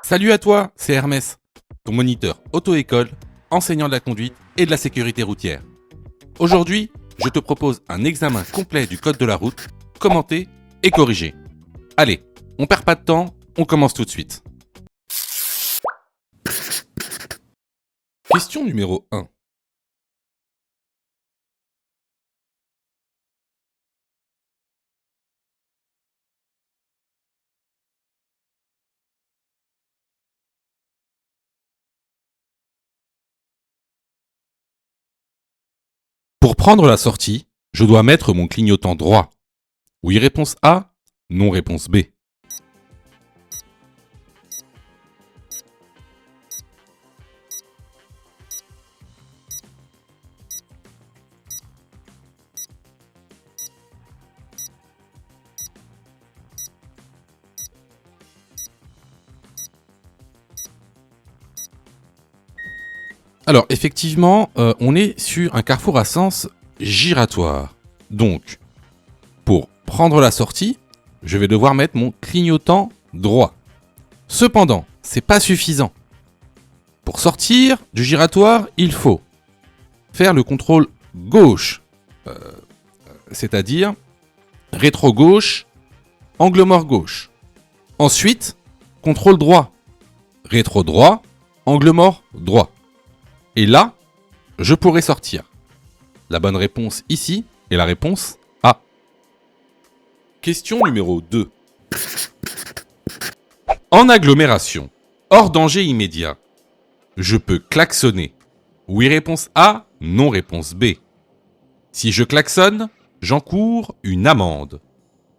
Salut à toi, c'est Hermès, ton moniteur auto-école, enseignant de la conduite et de la sécurité routière. Aujourd'hui, je te propose un examen complet du code de la route, commenté et corrigé. Allez, on perd pas de temps, on commence tout de suite. Question numéro 1. Pour prendre la sortie, je dois mettre mon clignotant droit. Oui, réponse A, non, réponse B. Alors, effectivement, on est sur un carrefour à sens giratoire. Donc, pour prendre la sortie, je vais devoir mettre mon clignotant droit. Cependant, c'est pas suffisant. Pour sortir du giratoire, il faut faire le contrôle gauche, c'est-à-dire rétro-gauche, angle mort gauche. Ensuite, contrôle droit, rétro-droit, angle mort droit. Et là, je pourrai sortir. La bonne réponse ici est la réponse A. Question numéro 2. En agglomération, hors danger immédiat, je peux klaxonner. Oui, réponse A, non, réponse B. Si je klaxonne, j'encours une amende.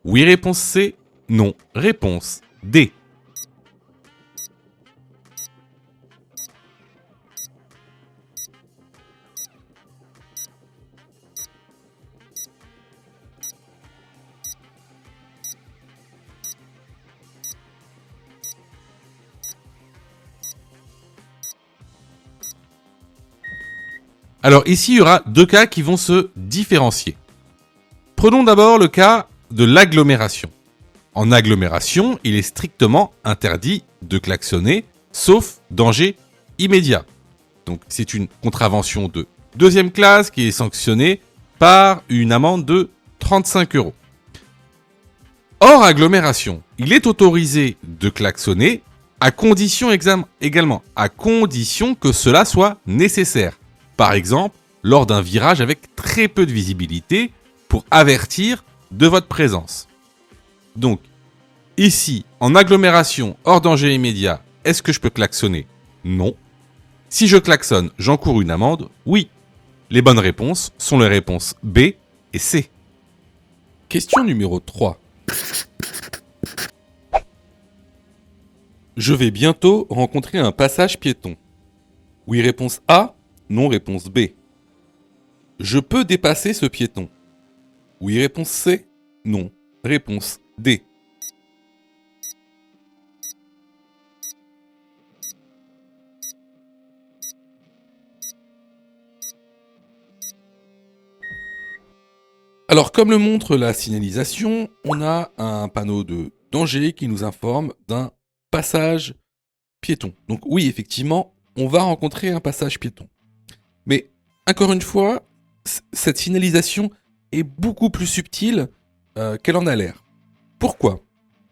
Oui, réponse C, non, réponse D. Alors ici, il y aura deux cas qui vont se différencier. Prenons d'abord le cas de l'agglomération. En agglomération, il est strictement interdit de klaxonner, sauf danger immédiat. Donc c'est une contravention de deuxième classe qui est sanctionnée par une amende de 35 €. Hors agglomération, il est autorisé de klaxonner à condition également, à condition que cela soit nécessaire. Par exemple, lors d'un virage avec très peu de visibilité pour avertir de votre présence. Donc, ici, en agglomération, hors danger immédiat, est-ce que je peux klaxonner? Non. Si je klaxonne, j'encours une amende? Oui. Les bonnes réponses sont les réponses B et C. Question numéro 3. Je vais bientôt rencontrer un passage piéton. Oui, réponse A. Non, réponse B. Je peux dépasser ce piéton. Oui, réponse C. Non, réponse D. Alors, comme le montre la signalisation, on a un panneau de danger qui nous informe d'un passage piéton. Donc oui, effectivement, on va rencontrer un passage piéton. Mais, encore une fois, cette signalisation est beaucoup plus subtile qu'elle en a l'air. Pourquoi?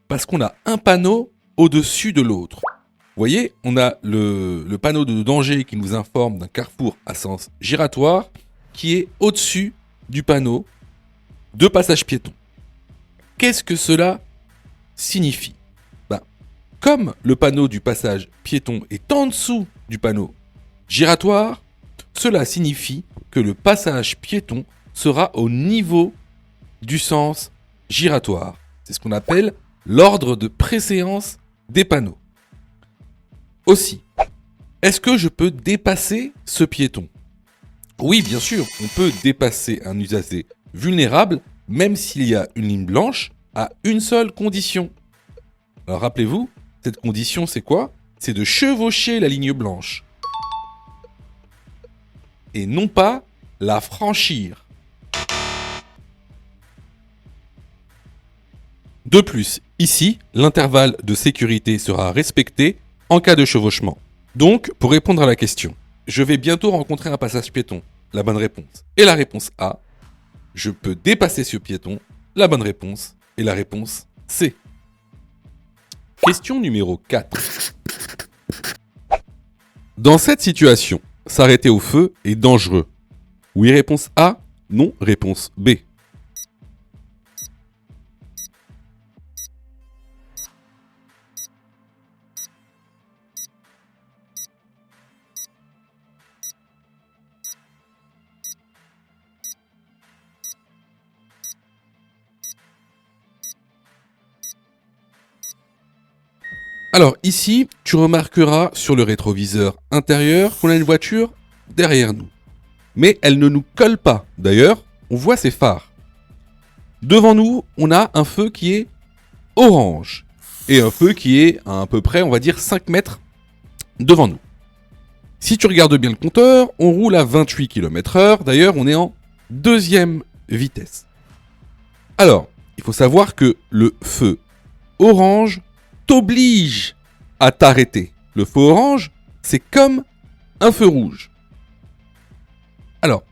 Parce qu'on a un panneau au-dessus de l'autre. Vous voyez, on a le panneau de danger qui nous informe d'un carrefour à sens giratoire qui est au-dessus du panneau de passage piéton. Qu'est-ce que cela signifie? Comme le panneau du passage piéton est en dessous du panneau giratoire, cela signifie que le passage piéton sera au niveau du sens giratoire. C'est ce qu'on appelle l'ordre de préséance des panneaux. Aussi, est-ce que je peux dépasser ce piéton? Oui, bien sûr, on peut dépasser un usager vulnérable, même s'il y a une ligne blanche, à une seule condition. Alors rappelez-vous, cette condition, c'est quoi? C'est de chevaucher la ligne blanche. Et non pas la franchir. De plus, ici, l'intervalle de sécurité sera respecté en cas de chevauchement. Donc, pour répondre à la question, je vais bientôt rencontrer un passage piéton. La bonne réponse est la réponse A. Je peux dépasser ce piéton. La bonne réponse est la réponse C. Question numéro 4. Dans cette situation, s'arrêter au feu est dangereux. Oui, réponse A. Non, réponse B. Alors ici, tu remarqueras sur le rétroviseur intérieur qu'on a une voiture derrière nous. Mais elle ne nous colle pas. D'ailleurs, on voit ses phares. Devant nous, on a un feu qui est orange. Et un feu qui est à peu près, on va dire, 5 mètres devant nous. Si tu regardes bien le compteur, on roule à 28 km/h. D'ailleurs, on est en deuxième vitesse. Alors, il faut savoir que le feu orange t'oblige à t'arrêter. Le feu orange, c'est comme un feu rouge. Alors,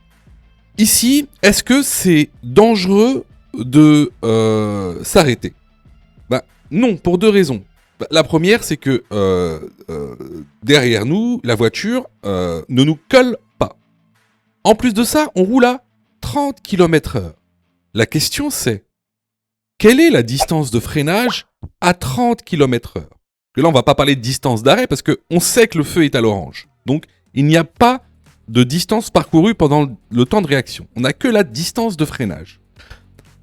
ici, est-ce que c'est dangereux de s'arrêter ? Non, pour 2 raisons. La première, c'est que derrière nous, la voiture ne nous colle pas. En plus de ça, on roule à 30 km/h. La question, c'est quelle est la distance de freinage à 30 km/h ? Que là, on ne va pas parler de distance d'arrêt parce qu'on sait que le feu est à l'orange. Donc, il n'y a pas de distance parcourue pendant le temps de réaction. On n'a que la distance de freinage.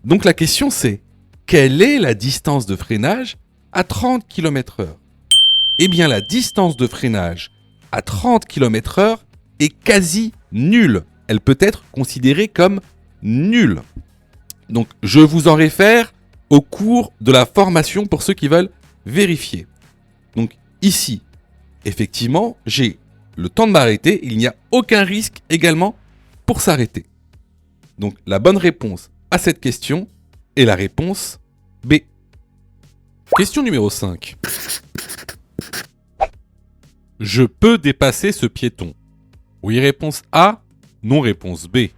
Donc, la question, c'est quelle est la distance de freinage à 30 km/h ? Eh bien, la distance de freinage à 30 km/h est quasi nulle. Elle peut être considérée comme nulle. Donc, je vous en réfère au cours de la formation pour ceux qui veulent vérifier. Donc, ici, effectivement, j'ai le temps de m'arrêter. Il n'y a aucun risque également pour s'arrêter. Donc, la bonne réponse à cette question est la réponse B. Question numéro 5. Je peux dépasser ce piéton. Oui, réponse A. Non, réponse B.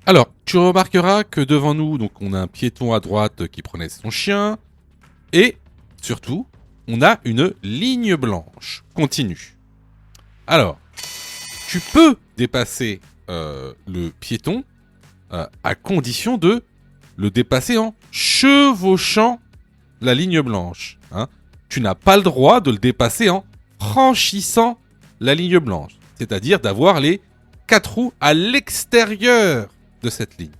Alors, tu remarqueras que devant nous, donc, on a un piéton à droite qui prenait son chien. Et, surtout, on a une ligne blanche continue. Alors, tu peux dépasser le piéton à condition de le dépasser en chevauchant la ligne blanche. Hein. Tu n'as pas le droit de le dépasser en franchissant la ligne blanche. C'est-à-dire d'avoir les 4 roues à l'extérieur de cette ligne.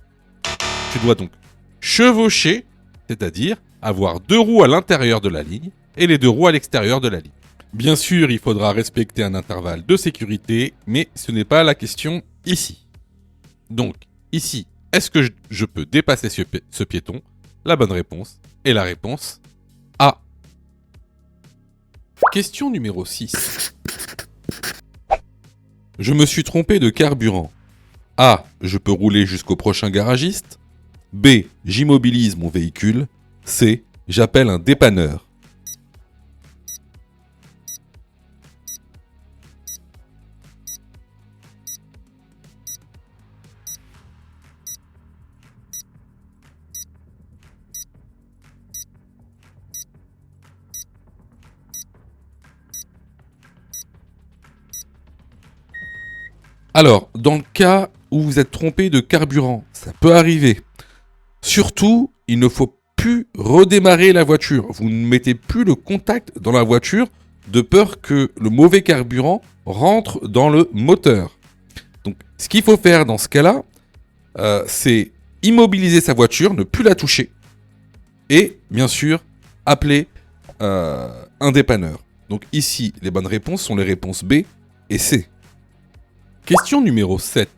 Tu dois donc chevaucher, c'est-à-dire avoir 2 roues à l'intérieur de la ligne et les 2 roues à l'extérieur de la ligne. Bien sûr, il faudra respecter un intervalle de sécurité, mais ce n'est pas la question ici. Donc, ici, est-ce que je peux dépasser ce piéton ? La bonne réponse est la réponse A. Question numéro 6. Je me suis trompé de carburant. A. Je peux rouler jusqu'au prochain garagiste. B. J'immobilise mon véhicule. C. J'appelle un dépanneur. Alors, dans le cas où vous êtes trompé de carburant, ça peut arriver. Surtout, il ne faut plus redémarrer la voiture. Vous ne mettez plus le contact dans la voiture de peur que le mauvais carburant rentre dans le moteur. Donc, ce qu'il faut faire dans ce cas-là, c'est immobiliser sa voiture, ne plus la toucher. Et, bien sûr, appeler un dépanneur. Donc ici, les bonnes réponses sont les réponses B et C. Question numéro 7.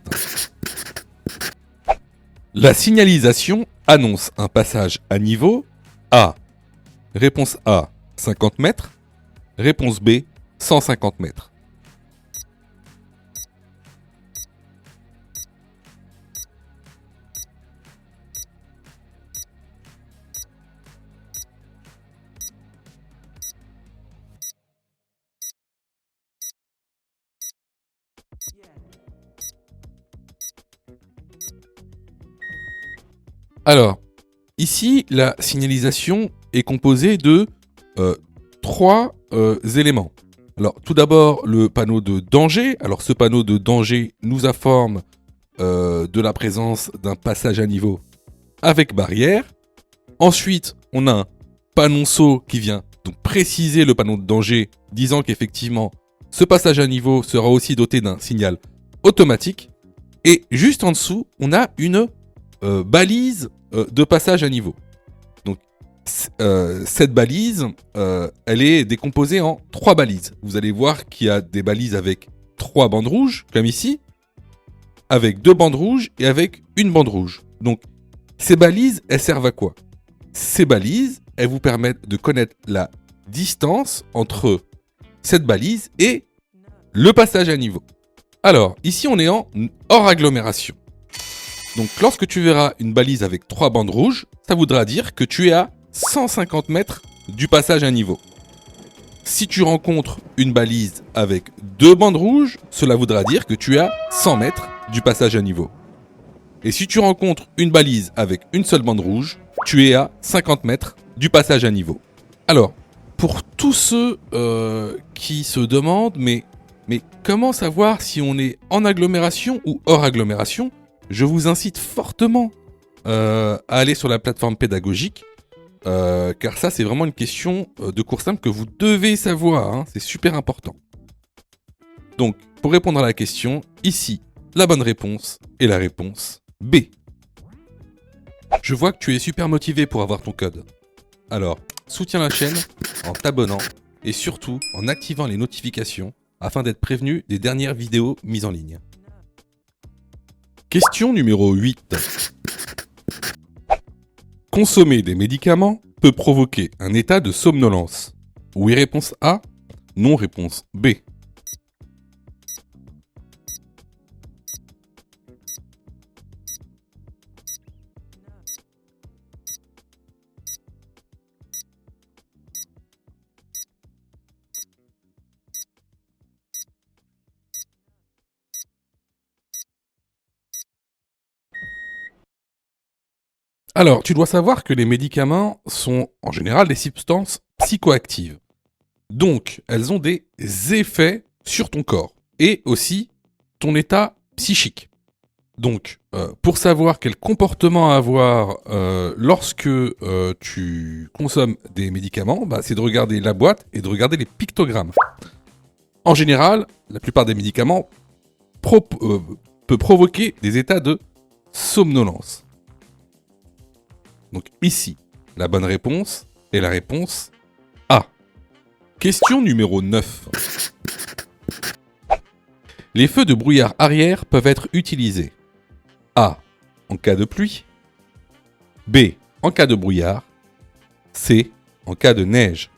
La signalisation annonce un passage à niveau A. Réponse A, 50 mètres. Réponse B, 150 mètres. Alors, ici, la signalisation est composée de trois éléments. Alors, tout d'abord, le panneau de danger. Alors, ce panneau de danger nous informe de la présence d'un passage à niveau avec barrière. Ensuite, on a un panonceau qui vient donc préciser le panneau de danger, disant qu'effectivement, ce passage à niveau sera aussi doté d'un signal automatique. Et juste en dessous, on a une balise de passage à niveau. Donc, cette balise, elle est décomposée en 3 balises. Vous allez voir qu'il y a des balises avec 3 bandes rouges, comme ici, avec 2 bandes rouges et avec une bande rouge. Donc, ces balises, elles servent à quoi? Ces balises, elles vous permettent de connaître la distance entre cette balise et le passage à niveau. Alors, ici, on est en hors agglomération. Donc, lorsque tu verras une balise avec 3 bandes rouges, ça voudra dire que tu es à 150 mètres du passage à niveau. Si tu rencontres une balise avec 2 bandes rouges, cela voudra dire que tu es à 100 mètres du passage à niveau. Et si tu rencontres une balise avec une seule bande rouge, tu es à 50 mètres du passage à niveau. Alors, pour tous ceux qui se demandent, mais comment savoir si on est en agglomération ou hors agglomération, je vous incite fortement à aller sur la plateforme pédagogique, car ça c'est vraiment une question de cours simple que vous devez savoir, hein, c'est super important. Donc, pour répondre à la question, ici, la bonne réponse est la réponse B. Je vois que tu es super motivé pour avoir ton code. Alors, soutiens la chaîne en t'abonnant et surtout en activant les notifications afin d'être prévenu des dernières vidéos mises en ligne. Question numéro 8. Consommer des médicaments peut provoquer un état de somnolence. Oui, réponse A. Non, réponse B. Alors, tu dois savoir que les médicaments sont en général des substances psychoactives. Donc, elles ont des effets sur ton corps et aussi ton état psychique. Donc, pour savoir quel comportement avoir lorsque tu consommes des médicaments, c'est de regarder la boîte et de regarder les pictogrammes. En général, la plupart des médicaments peut provoquer des états de somnolence. Donc ici, la bonne réponse est la réponse A. Question numéro 9. Les feux de brouillard arrière peuvent être utilisés. A. En cas de pluie. B. En cas de brouillard. C. En cas de neige.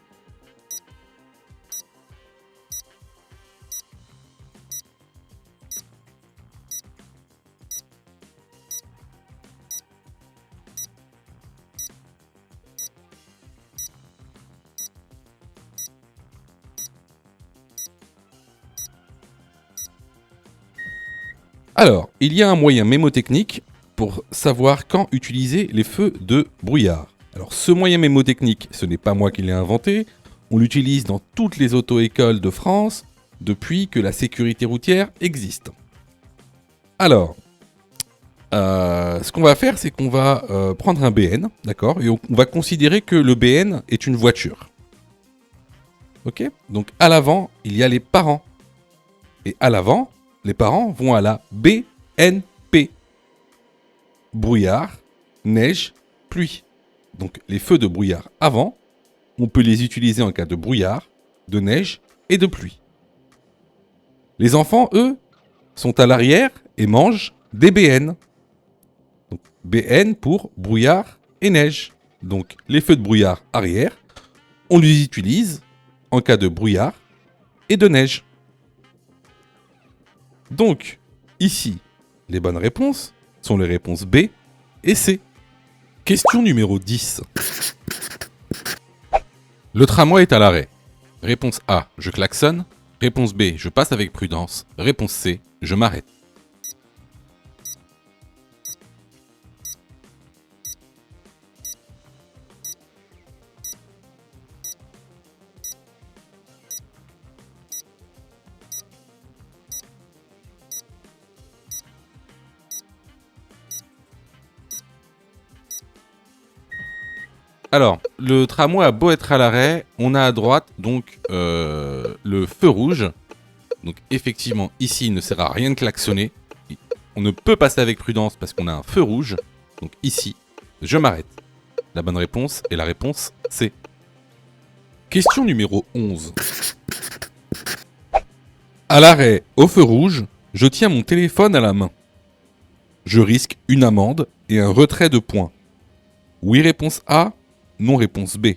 Alors, il y a un moyen mémotechnique pour savoir quand utiliser les feux de brouillard. Alors, ce moyen mémotechnique, ce n'est pas moi qui l'ai inventé. On l'utilise dans toutes les auto-écoles de France depuis que la sécurité routière existe. Alors, ce qu'on va faire, c'est qu'on va prendre un BN, d'accord, et on va considérer que le BN est une voiture. Ok? Donc, à l'avant, il y a les parents. Et à l'avant, les parents vont à la BNP. Brouillard, neige, pluie. Donc les feux de brouillard avant, on peut les utiliser en cas de brouillard, de neige et de pluie. Les enfants, eux, sont à l'arrière et mangent des BN. Donc, BN pour brouillard et neige. Donc les feux de brouillard arrière, on les utilise en cas de brouillard et de neige. Donc, ici, les bonnes réponses sont les réponses B et C. Question numéro 10. Le tramway est à l'arrêt. Réponse A, je klaxonne. Réponse B, je passe avec prudence. Réponse C, je m'arrête. Alors, le tramway a beau être à l'arrêt, on a à droite donc le feu rouge. Donc effectivement, ici, il ne sert à rien de klaxonner. On ne peut passer avec prudence parce qu'on a un feu rouge. Donc ici, je m'arrête. La bonne réponse est la réponse C. Question numéro 11. À l'arrêt, au feu rouge, je tiens mon téléphone à la main. Je risque une amende et un retrait de points. Oui, réponse A. Non, réponse B.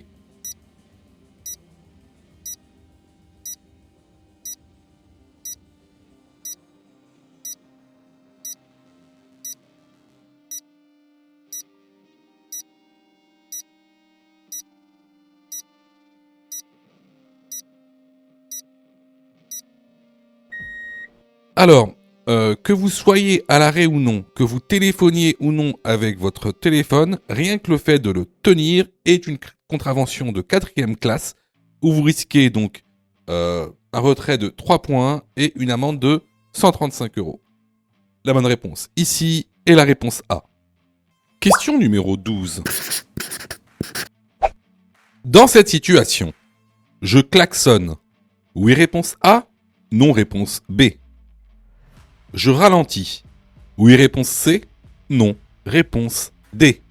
Alors, que vous soyez à l'arrêt ou non, que vous téléphoniez ou non avec votre téléphone, rien que le fait de le tenir est une contravention de 4e classe où vous risquez donc un retrait de 3 points et une amende de 135 €. La bonne réponse ici est la réponse A. Question numéro 12. Dans cette situation, je klaxonne. Oui, réponse A. Non, réponse B. Je ralentis. Oui, réponse C. Non, réponse D.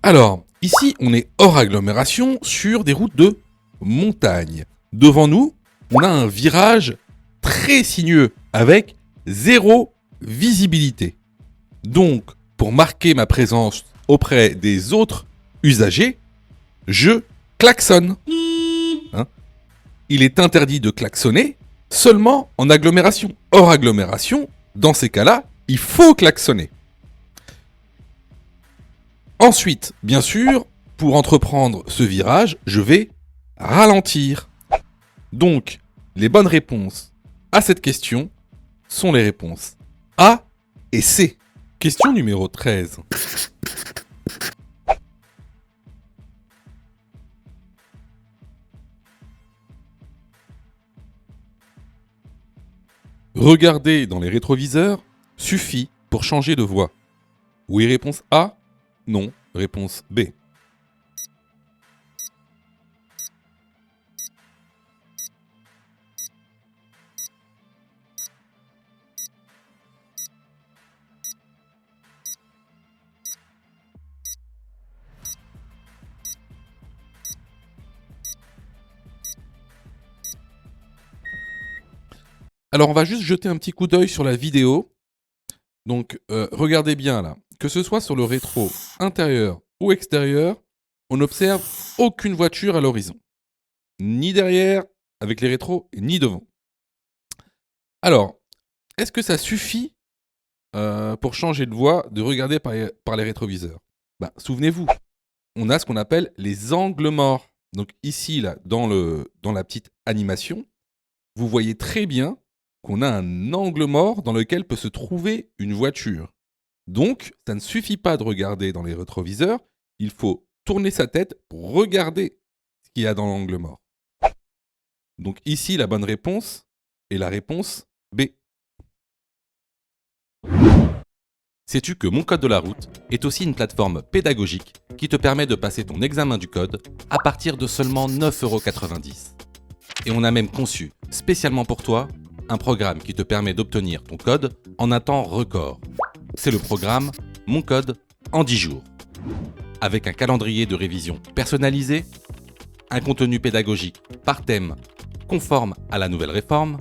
Alors, ici, on est hors agglomération sur des routes de montagne. Devant nous, on a un virage très sinueux avec 0 visibilité. Donc, pour marquer ma présence auprès des autres usagers, je klaxonne. Hein? Il est interdit de klaxonner seulement en agglomération. Hors agglomération, dans ces cas-là, il faut klaxonner. Ensuite, bien sûr, pour entreprendre ce virage, je vais ralentir. Donc, les bonnes réponses à cette question sont les réponses A et C. Question numéro 13. Regarder dans les rétroviseurs suffit pour changer de voie. Oui, réponse A. Non, réponse B. Alors on va juste jeter un petit coup d'œil sur la vidéo. Donc regardez bien là. Que ce soit sur le rétro intérieur ou extérieur, on n'observe aucune voiture à l'horizon. Ni derrière avec les rétros, ni devant. Alors, est-ce que ça suffit pour changer de voie de regarder par les rétroviseurs? Souvenez-vous, on a ce qu'on appelle les angles morts. Donc ici, là, dans la petite animation, vous voyez très bien qu'on a un angle mort dans lequel peut se trouver une voiture. Donc, ça ne suffit pas de regarder dans les rétroviseurs, il faut tourner sa tête pour regarder ce qu'il y a dans l'angle mort. Donc ici, la bonne réponse est la réponse B. Sais-tu que Mon Code de la Route est aussi une plateforme pédagogique qui te permet de passer ton examen du code à partir de seulement 9,90 €. Et on a même conçu, spécialement pour toi, un programme qui te permet d'obtenir ton code en un temps record. C'est le programme Mon Code en 10 jours. Avec un calendrier de révision personnalisé, un contenu pédagogique par thème conforme à la nouvelle réforme,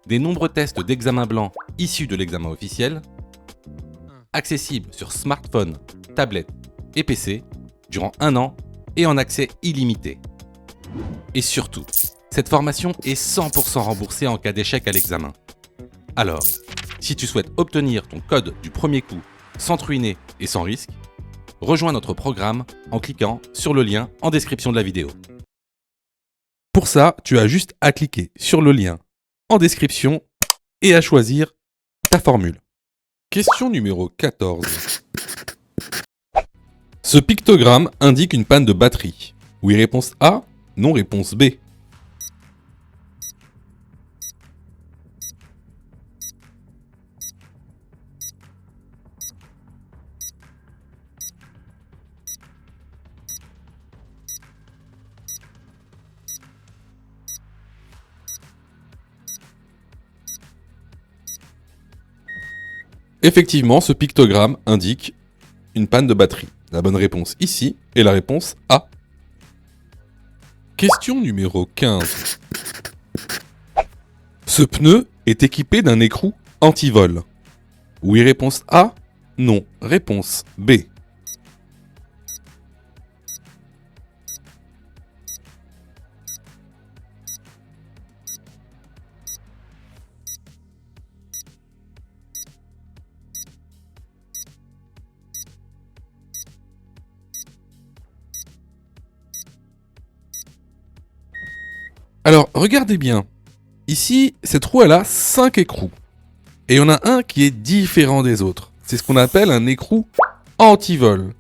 des nombreux tests d'examen blanc issus de l'examen officiel, accessibles sur smartphone, tablette et PC durant 1 an et en accès illimité. Et surtout, cette formation est 100% remboursée en cas d'échec à l'examen. Alors, si tu souhaites obtenir ton code du premier coup sans te ruiner et sans risque, rejoins notre programme en cliquant sur le lien en description de la vidéo. Pour ça, tu as juste à cliquer sur le lien en description et à choisir ta formule. Question numéro 14. Ce pictogramme indique une panne de batterie. Oui, réponse A, non, réponse B. Effectivement, ce pictogramme indique une panne de batterie. La bonne réponse ici est la réponse A. Question numéro 15. Ce pneu est équipé d'un écrou anti-vol. Oui, réponse A. Non, réponse B. Alors, regardez bien. Ici, cette roue, elle a 5 écrous. Et il y en a un qui est différent des autres. C'est ce qu'on appelle un écrou anti-vol.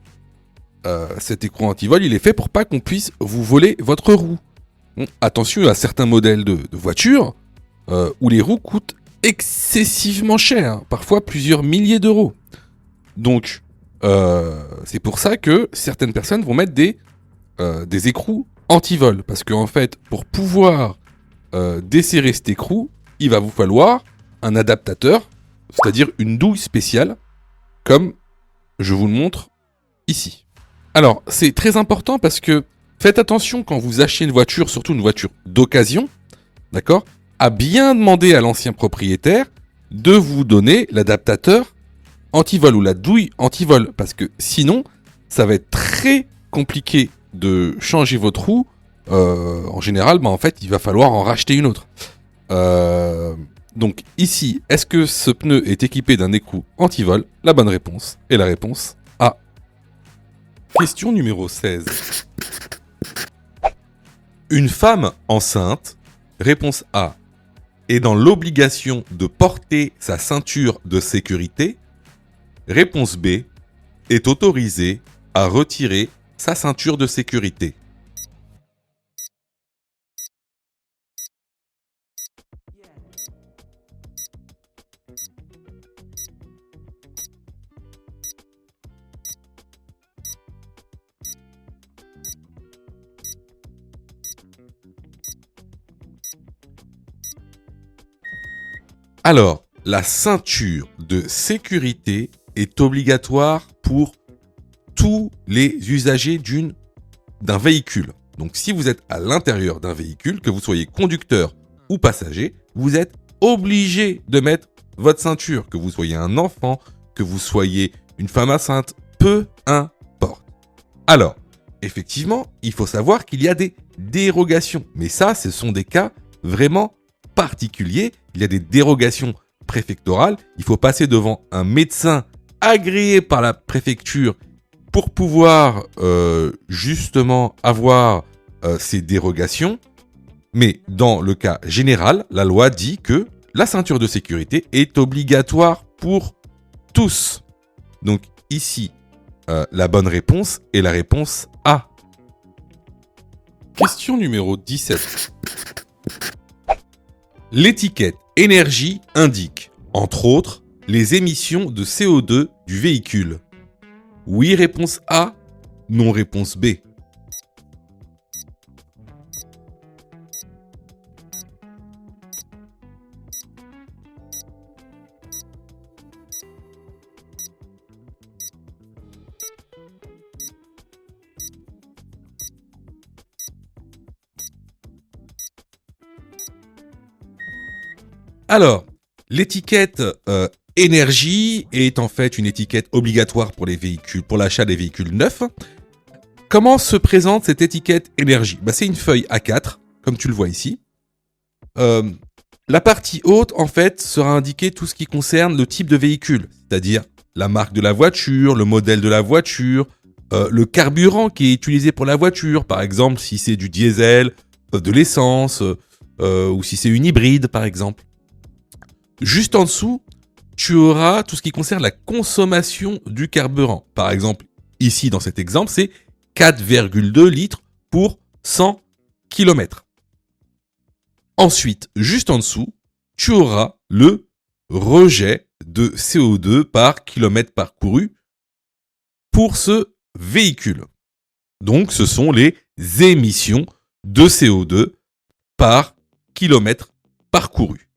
Cet écrou anti-vol, il est fait pour pas qu'on puisse vous voler votre roue. Bon, attention à certains modèles de voitures où les roues coûtent excessivement cher, parfois plusieurs milliers d'euros. Donc, c'est pour ça que certaines personnes vont mettre des écrous anti-vol. Parce qu'en fait, pour pouvoir desserrer cet écrou, il va vous falloir un adaptateur, c'est-à-dire une douille spéciale, comme je vous le montre ici. Alors, c'est très important parce que faites attention quand vous achetez une voiture, surtout une voiture d'occasion, d'accord, à bien demander à l'ancien propriétaire de vous donner l'adaptateur anti-vol ou la douille anti-vol, parce que sinon, ça va être très compliqué de changer votre roue. En général, en fait, il va falloir en racheter une autre. Donc ici, est-ce que ce pneu est équipé d'un écrou anti-vol? La bonne réponse est la réponse A. Question numéro 16. Une femme enceinte, réponse A, est dans l'obligation de porter sa ceinture de sécurité. Réponse B, est autorisée à retirer sa ceinture de sécurité. Alors, la ceinture de sécurité est obligatoire pour tous les usagers d'un véhicule. Donc si vous êtes à l'intérieur d'un véhicule, que vous soyez conducteur ou passager, vous êtes obligé de mettre votre ceinture, que vous soyez un enfant, que vous soyez une femme enceinte, peu importe. Alors, effectivement, il faut savoir qu'il y a des dérogations. Mais ça, ce sont des cas vraiment particuliers. Il y a des dérogations préfectorales. Il faut passer devant un médecin agréé par la préfecture pour pouvoir justement avoir ces dérogations. Mais dans le cas général, la loi dit que la ceinture de sécurité est obligatoire pour tous. Donc ici, la bonne réponse est la réponse A. Question numéro 17. L'étiquette énergie indique, entre autres, les émissions de CO2 du véhicule. Oui, réponse A. Non, réponse B. Alors, l'étiquette énergie est en fait une étiquette obligatoire pour les véhicules, pour l'achat des véhicules neufs. Comment se présente cette étiquette énergie? C'est une feuille A4, comme tu le vois ici. La partie haute, en fait, sera indiquée tout ce qui concerne le type de véhicule, c'est-à-dire la marque de la voiture, le modèle de la voiture, le carburant qui est utilisé pour la voiture, par exemple si c'est du diesel, de l'essence, ou si c'est une hybride, par exemple. Juste en dessous, tu auras tout ce qui concerne la consommation du carburant. Par exemple, ici dans cet exemple, c'est 4,2 litres pour 100 km. Ensuite, juste en dessous, tu auras le rejet de CO2 par kilomètre parcouru pour ce véhicule. Donc, ce sont les émissions de CO2 par kilomètre parcouru.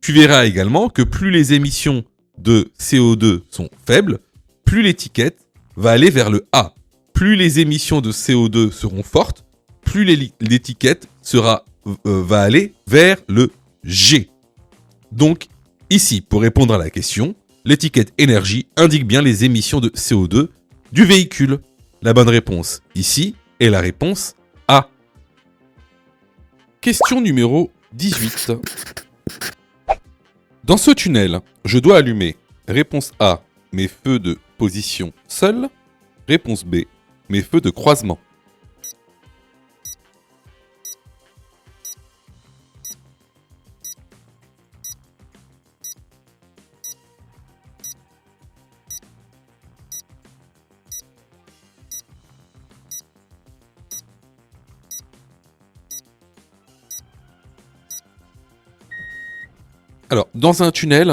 Tu verras également que plus les émissions de CO2 sont faibles, plus l'étiquette va aller vers le A. Plus les émissions de CO2 seront fortes, plus l'étiquette va aller vers le G. Donc, ici, pour répondre à la question, l'étiquette énergie indique bien les émissions de CO2 du véhicule. La bonne réponse ici est la réponse A. Question numéro 18. Dans ce tunnel, je dois allumer. Réponse A, mes feux de position seule. Réponse B, mes feux de croisement. Alors, dans un tunnel,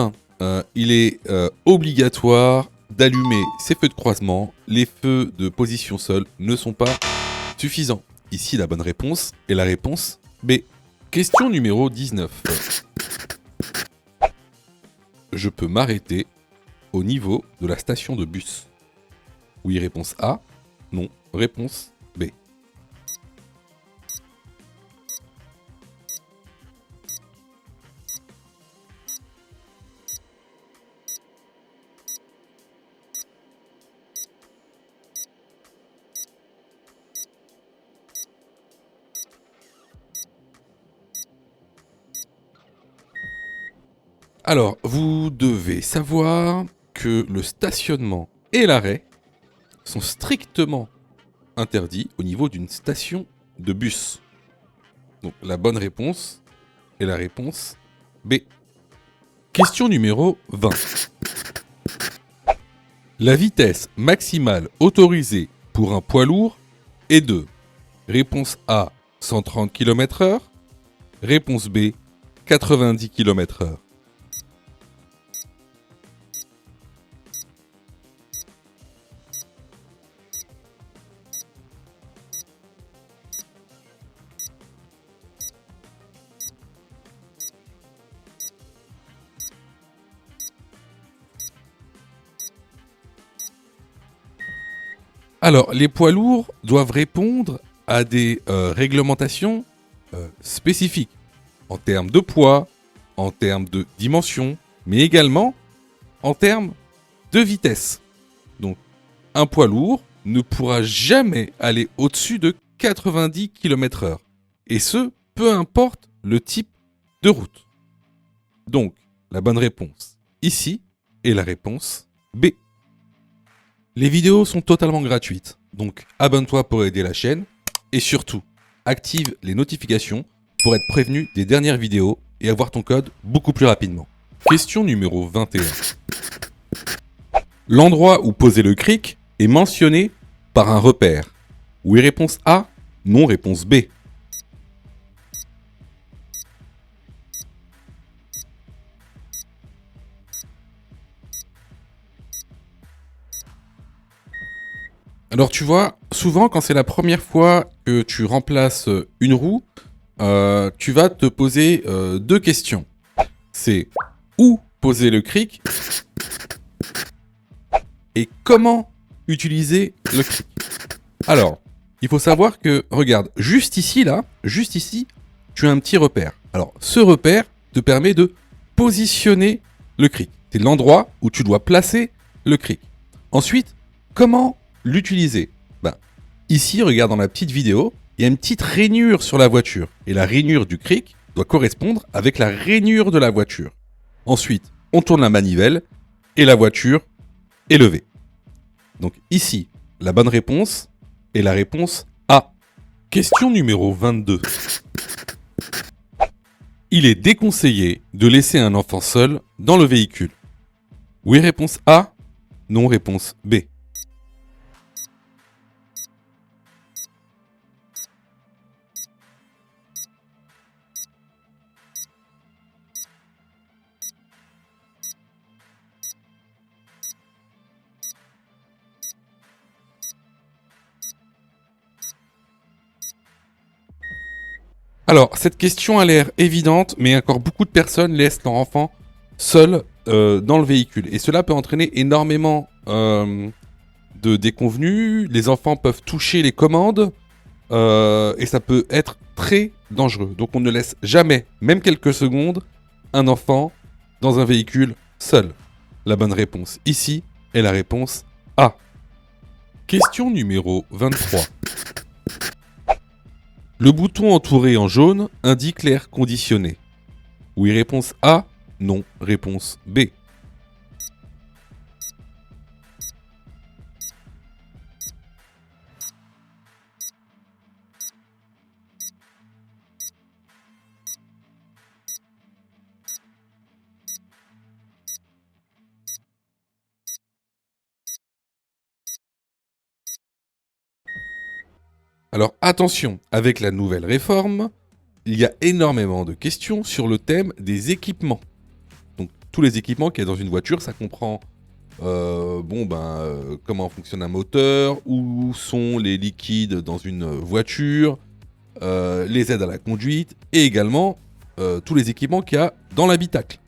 il est obligatoire d'allumer ces feux de croisement. Les feux de position seule ne sont pas suffisants. Ici, la bonne réponse est la réponse B. Question numéro 19. Je peux m'arrêter au niveau de la station de bus. Oui, réponse A. Non, réponse B. Alors, vous devez savoir que le stationnement et l'arrêt sont strictement interdits au niveau d'une station de bus. Donc, la bonne réponse est la réponse B. Question numéro 20. La vitesse maximale autorisée pour un poids lourd est de réponse A, 130 km/h, réponse B, 90 km/h. Alors, les poids lourds doivent répondre à des réglementations spécifiques en termes de poids, en termes de dimension, mais également en termes de vitesse. Donc, un poids lourd ne pourra jamais aller au-dessus de 90 km/h. Et ce, peu importe le type de route. Donc, la bonne réponse ici est la réponse B. Les vidéos sont totalement gratuites, donc abonne-toi pour aider la chaîne et surtout, active les notifications pour être prévenu des dernières vidéos et avoir ton code beaucoup plus rapidement. Question numéro 21. L'endroit où poser le cric est mentionné par un repère. Oui, réponse A, non, réponse B. Alors tu vois, souvent quand c'est la première fois que tu remplaces une roue, tu vas te poser deux questions. C'est où poser le cric et comment utiliser le cric. Alors, il faut savoir que, regarde, juste ici, tu as un petit repère. Alors, ce repère te permet de positionner le cric. C'est l'endroit où tu dois placer le cric. Ensuite, comment l'utiliser? Ici, regarde dans la petite vidéo, il y a une petite rainure sur la voiture. Et la rainure du cric doit correspondre avec la rainure de la voiture. Ensuite, on tourne la manivelle et la voiture est levée. Donc ici, la bonne réponse est la réponse A. Question numéro 22. Il est déconseillé de laisser un enfant seul dans le véhicule. Oui, réponse A. Non, réponse B. Alors, cette question a l'air évidente, mais encore beaucoup de personnes laissent leur enfant seul dans le véhicule. Et cela peut entraîner énormément de déconvenues. Les enfants peuvent toucher les commandes et ça peut être très dangereux. Donc on ne laisse jamais, même quelques secondes, un enfant dans un véhicule seul. La bonne réponse ici est la réponse A. Question numéro 23. Le bouton entouré en jaune indique l'air conditionné. Oui, réponse A. Non, réponse B. Alors attention, avec la nouvelle réforme, il y a énormément de questions sur le thème des équipements. Donc tous les équipements qu'il y a dans une voiture, ça comprend comment fonctionne un moteur, où sont les liquides dans une voiture, les aides à la conduite et également tous les équipements qu'il y a dans l'habitacle.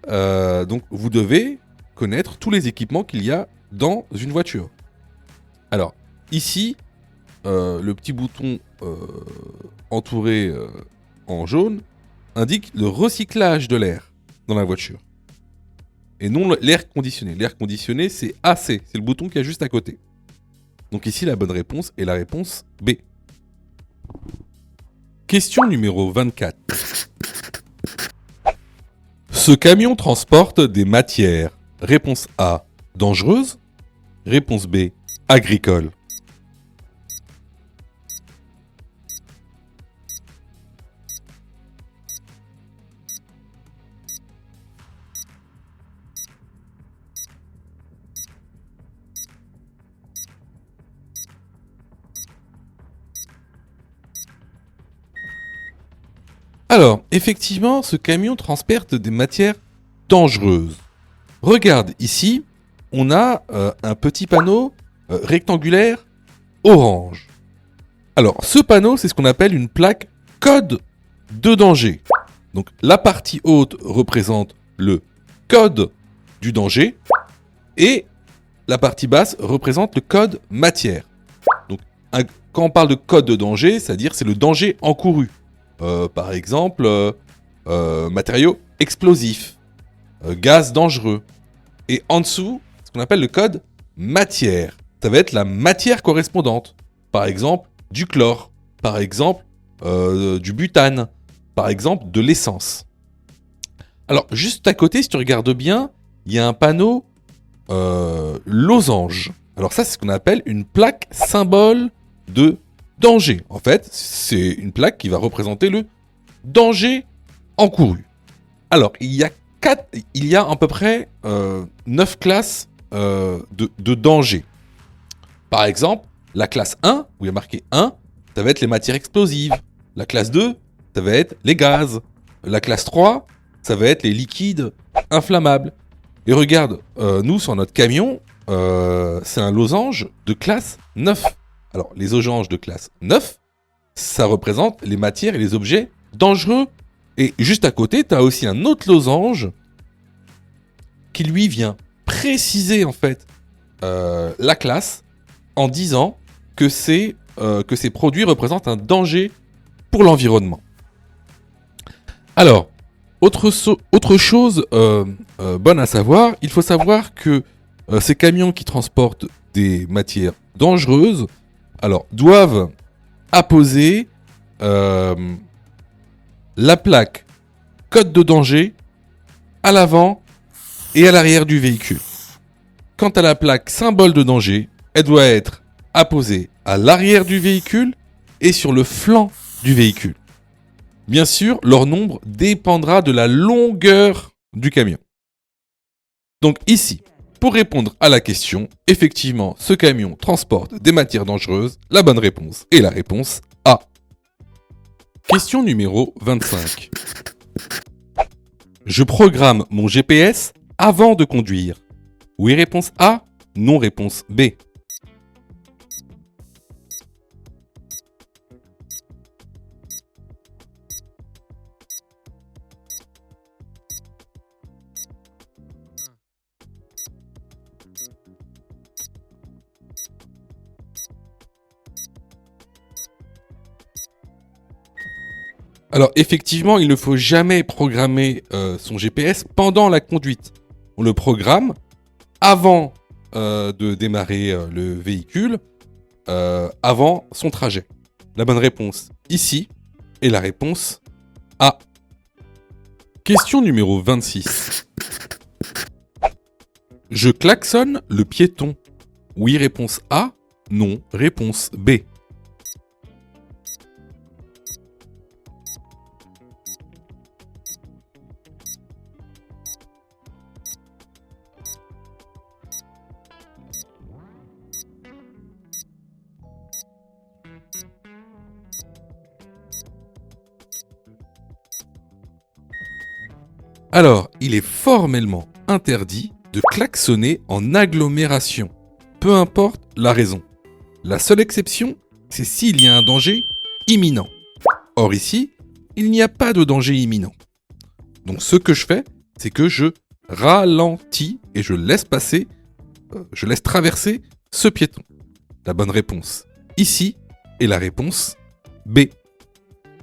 Donc vous devez connaître tous les équipements qu'il y a dans une voiture. Alors ici, le petit bouton entouré en jaune indique le recyclage de l'air dans la voiture. Et non l'air conditionné. L'air conditionné, c'est AC, c'est le bouton qui est juste à côté. Donc ici, la bonne réponse est la réponse B. Question numéro 24. Ce camion transporte des matières. Réponse A, dangereuses. Réponse B, agricole. Alors, effectivement, ce camion transporte des matières dangereuses. Regarde, ici, on a un petit panneau rectangulaire orange. Alors, ce panneau, c'est ce qu'on appelle une plaque code de danger. Donc, la partie haute représente le code du danger et la partie basse représente le code matière. Donc, quand on parle de code de danger, c'est-à-dire c'est le danger encouru. Par exemple, matériaux explosifs, gaz dangereux. Et en dessous, ce qu'on appelle le code matière. Ça va être la matière correspondante. Par exemple, du chlore. Par exemple, du butane. Par exemple, de l'essence. Alors, juste à côté, si tu regardes bien, il y a un panneau losange. Alors ça, c'est ce qu'on appelle une plaque symbole de danger. En fait, c'est une plaque qui va représenter le danger encouru. Alors, il y a à peu près 9 classes de danger. Par exemple, la classe 1, où il y a marqué 1, ça va être les matières explosives. La classe 2, ça va être les gaz. La classe 3, ça va être les liquides inflammables. Et regarde, nous, sur notre camion, c'est un losange de classe 9. Alors, les losanges de classe 9, ça représente les matières et les objets dangereux. Et juste à côté, tu as aussi un autre losange qui, lui, vient préciser, en fait, la classe en disant que ces produits représentent un danger pour l'environnement. Alors, Autre chose bonne à savoir, il faut savoir que ces camions qui transportent des matières dangereuses, alors doivent apposer la plaque code de danger à l'avant et à l'arrière du véhicule. Quant à la plaque symbole de danger, elle doit être apposée à l'arrière du véhicule et sur le flanc du véhicule. Bien sûr, leur nombre dépendra de la longueur du camion. Donc ici, pour répondre à la question, effectivement, ce camion transporte des matières dangereuses. La bonne réponse est la réponse A. Question numéro 25. Je programme mon GPS avant de conduire. Oui, réponse A. Non, réponse B. Alors effectivement, il ne faut jamais programmer son GPS pendant la conduite. On le programme avant de démarrer le véhicule, avant son trajet. La bonne réponse ici est la réponse A. Question numéro 26. Je klaxonne le piéton. Oui, réponse A. Non, réponse B. Alors, il est formellement interdit de klaxonner en agglomération, peu importe la raison. La seule exception, c'est s'il y a un danger imminent. Or ici, il n'y a pas de danger imminent. Donc ce que je fais, c'est que je ralentis et je laisse traverser ce piéton. La bonne réponse ici est la réponse B.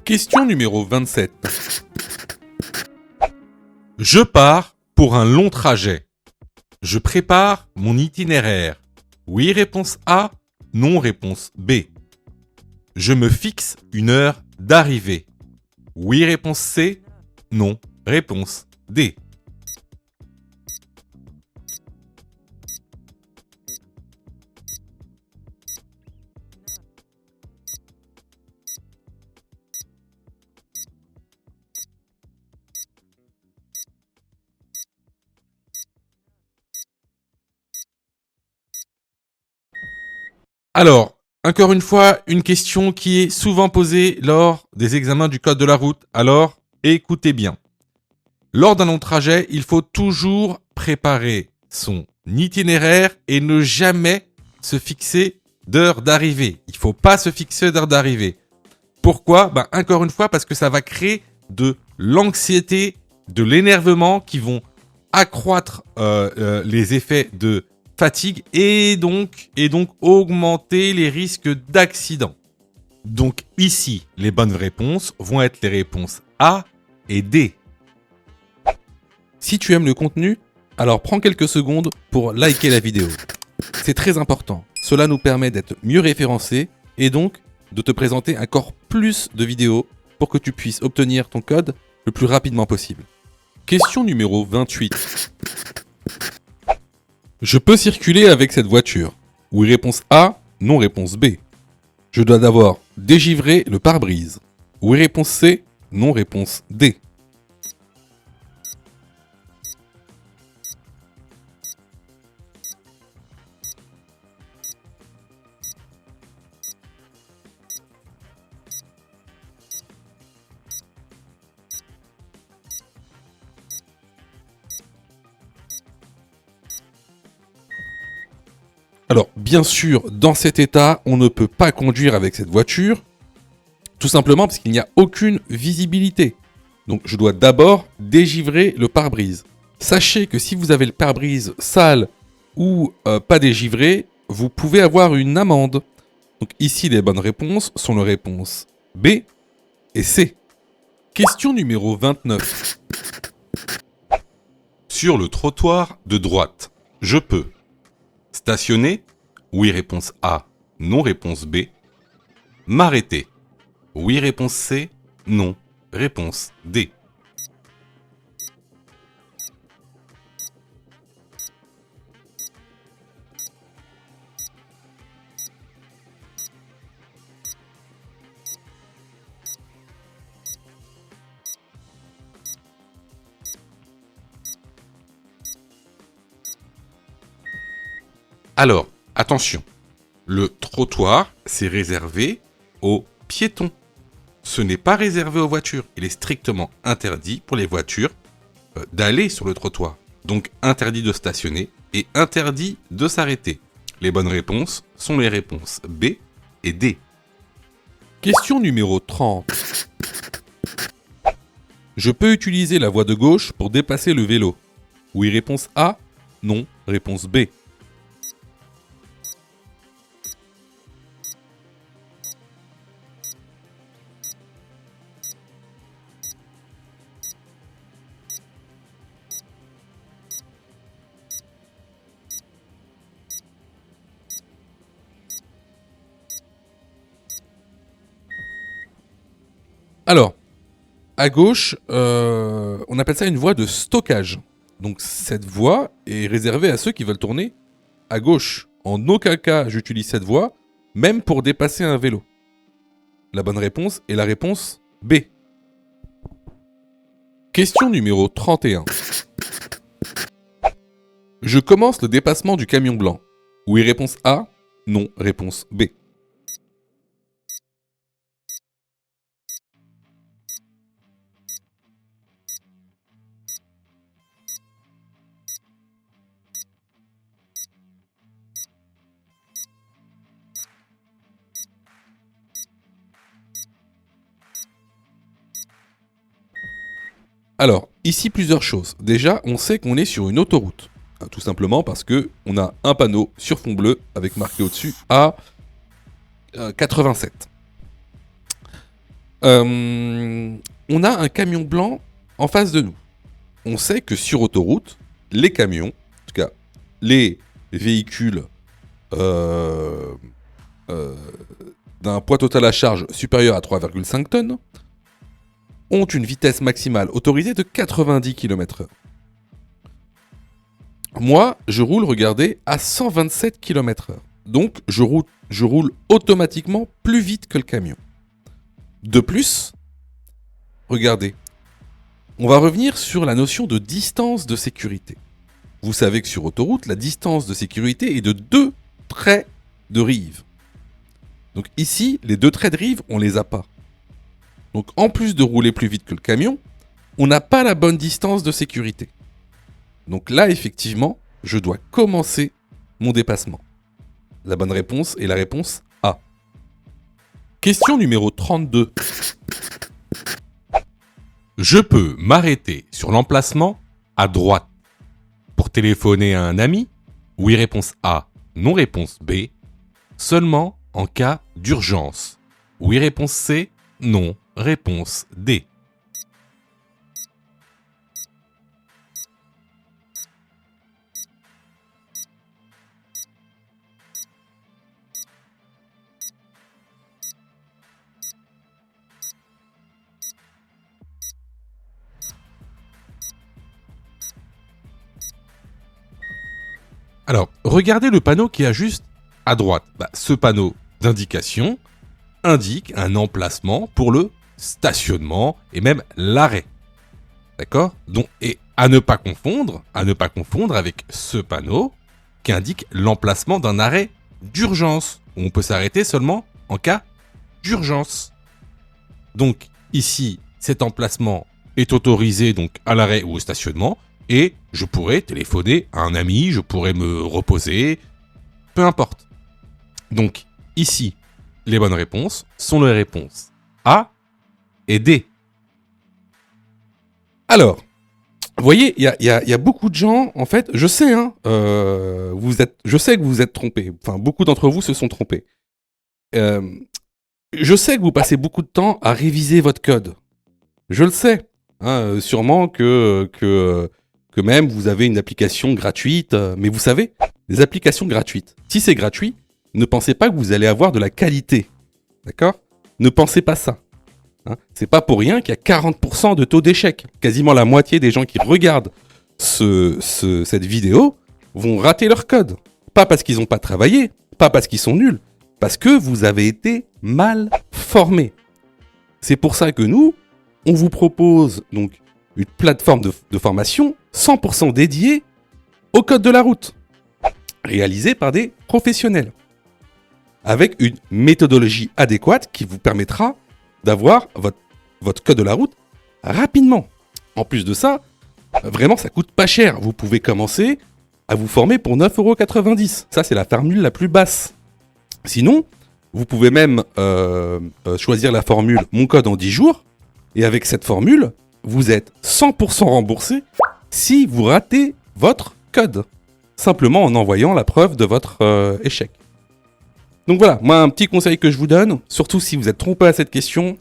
Question numéro 27. Je pars pour un long trajet. Je prépare mon itinéraire. Oui, réponse A. Non, réponse B. Je me fixe une heure d'arrivée. Oui, réponse C. Non, réponse D. Alors, encore une fois, une question qui est souvent posée lors des examens du code de la route. Alors, écoutez bien. Lors d'un long trajet, il faut toujours préparer son itinéraire et ne jamais se fixer d'heure d'arrivée. Il ne faut pas se fixer d'heure d'arrivée. Pourquoi ? Encore une fois, parce que ça va créer de l'anxiété, de l'énervement qui vont accroître les effets de fatigue et donc augmenter les risques d'accident. Donc ici, les bonnes réponses vont être les réponses A et D. Si tu aimes le contenu, alors prends quelques secondes pour liker la vidéo. C'est très important. Cela nous permet d'être mieux référencés et donc de te présenter encore plus de vidéos pour que tu puisses obtenir ton code le plus rapidement possible. Question numéro 28. Je peux circuler avec cette voiture. Oui, réponse A. Non, réponse B. Je dois d'abord dégivrer le pare-brise. Oui, réponse C. Non, réponse D. Alors, bien sûr, dans cet état, on ne peut pas conduire avec cette voiture, tout simplement parce qu'il n'y a aucune visibilité. Donc, je dois d'abord dégivrer le pare-brise. Sachez que si vous avez le pare-brise sale ou pas dégivré, vous pouvez avoir une amende. Donc ici, les bonnes réponses sont les réponses B et C. Question numéro 29. Sur le trottoir de droite, je peux stationner. Oui, réponse A. Non, réponse B. M'arrêter. Oui, réponse C. Non, réponse D. Alors, attention, le trottoir, c'est réservé aux piétons. Ce n'est pas réservé aux voitures. Il est strictement interdit pour les voitures d'aller sur le trottoir. Donc interdit de stationner et interdit de s'arrêter. Les bonnes réponses sont les réponses B et D. Question numéro 30. Je peux utiliser la voie de gauche pour dépasser le vélo. Oui, réponse A. Non, réponse B. Alors, à gauche, on appelle ça une voie de stockage. Donc cette voie est réservée à ceux qui veulent tourner à gauche. En aucun cas, j'utilise cette voie, même pour dépasser un vélo. La bonne réponse est la réponse B. Question numéro 31. Je commence le dépassement du camion blanc. Oui, réponse A. Non, réponse B. Alors, ici plusieurs choses. Déjà, on sait qu'on est sur une autoroute. Tout simplement parce que on a un panneau sur fond bleu avec marqué au-dessus A 87. On a un camion blanc en face de nous. On sait que sur autoroute, les camions, en tout cas les véhicules d'un poids total à charge supérieur à 3,5 tonnes, ont une vitesse maximale autorisée de 90 km/h. Moi, je roule, regardez, à 127 km/h. Donc, je roule automatiquement plus vite que le camion. De plus, regardez, on va revenir sur la notion de distance de sécurité. Vous savez que sur autoroute, la distance de sécurité est de 2 traits de rive. Donc ici, les 2 traits de rive, on les a pas. Donc en plus de rouler plus vite que le camion, on n'a pas la bonne distance de sécurité. Donc là, effectivement, je dois commencer mon dépassement. La bonne réponse est la réponse A. Question numéro 32. Je peux m'arrêter sur l'emplacement à droite pour téléphoner à un ami. Oui, réponse A. Non, réponse B. Seulement en cas d'urgence. Oui, réponse C. Non, réponse D. Alors, regardez le panneau qui est juste à droite. Ce panneau d'indication indique un emplacement pour le stationnement et même l'arrêt. D'accord ? Donc, et à ne pas confondre avec ce panneau qui indique l'emplacement d'un arrêt d'urgence, où on peut s'arrêter seulement en cas d'urgence. Donc, ici, cet emplacement est autorisé donc à l'arrêt ou au stationnement, et je pourrais téléphoner à un ami, je pourrais me reposer, peu importe. Donc, ici, les bonnes réponses sont les réponses A et D. Alors, vous voyez, il y a beaucoup de gens, en fait, je sais, je sais que vous êtes trompés. Enfin, beaucoup d'entre vous se sont trompés. Je sais que vous passez beaucoup de temps à réviser votre code. Je le sais. Sûrement que même vous avez une application gratuite. Mais vous savez, les applications gratuites, si c'est gratuit, ne pensez pas que vous allez avoir de la qualité. D'accord ? Ne pensez pas ça. C'est pas pour rien qu'il y a 40% de taux d'échec. Quasiment la moitié des gens qui regardent cette vidéo vont rater leur code. Pas parce qu'ils n'ont pas travaillé, pas parce qu'ils sont nuls, parce que vous avez été mal formés. C'est pour ça que nous, on vous propose donc une plateforme de formation 100% dédiée au code de la route, réalisée par des professionnels, avec une méthodologie adéquate qui vous permettra d'avoir votre code de la route rapidement. En plus de ça, vraiment ça coûte pas cher. Vous pouvez commencer à vous former pour 9,90 €. Ça c'est la formule la plus basse. Sinon, vous pouvez même choisir la formule Mon code en 10 jours. Et avec cette formule, vous êtes 100% remboursé si vous ratez votre code. Simplement en envoyant la preuve de votre échec. Donc voilà, moi un petit conseil que je vous donne, surtout si vous êtes trompé à cette question,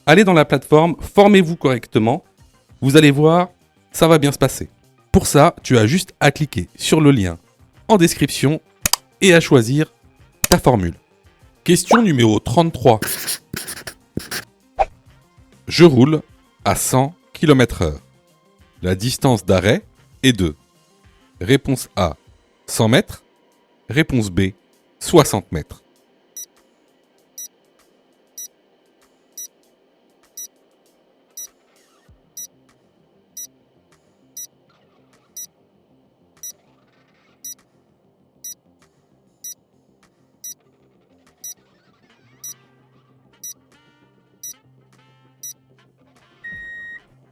allez dans la plateforme, formez-vous correctement. Vous allez voir, ça va bien se passer. Pour ça, tu as juste à cliquer sur le lien en description et à choisir ta formule. Question numéro 33. Je roule à 100 km/h. La distance d'arrêt est de réponse A, 100 mètres. Réponse B, 60 mètres.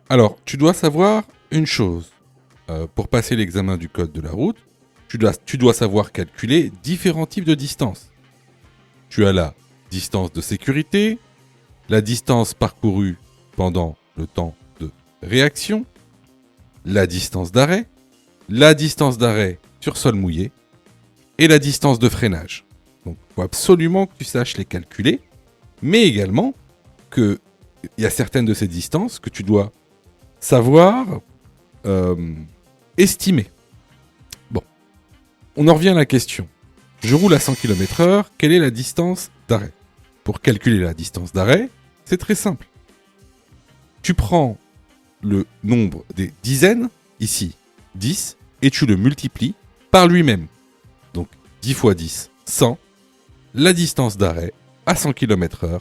Alors, tu dois savoir une chose. Pour passer l'examen du code de la route, tu dois savoir calculer différents types de distances. Tu as la distance de sécurité, la distance parcourue pendant le temps de réaction, la distance d'arrêt sur sol mouillé et la distance de freinage. Donc, il faut absolument que tu saches les calculer, mais également qu'il y a certaines de ces distances que tu dois savoir estimer. Bon, on en revient à la question. Je roule à 100 km/h, quelle est la distance d'arrêt ? Pour calculer la distance d'arrêt, c'est très simple. Tu prends le nombre des dizaines, ici 10, et tu le multiplies par lui-même. Donc 10 fois 10, 100. La distance d'arrêt à 100 km/h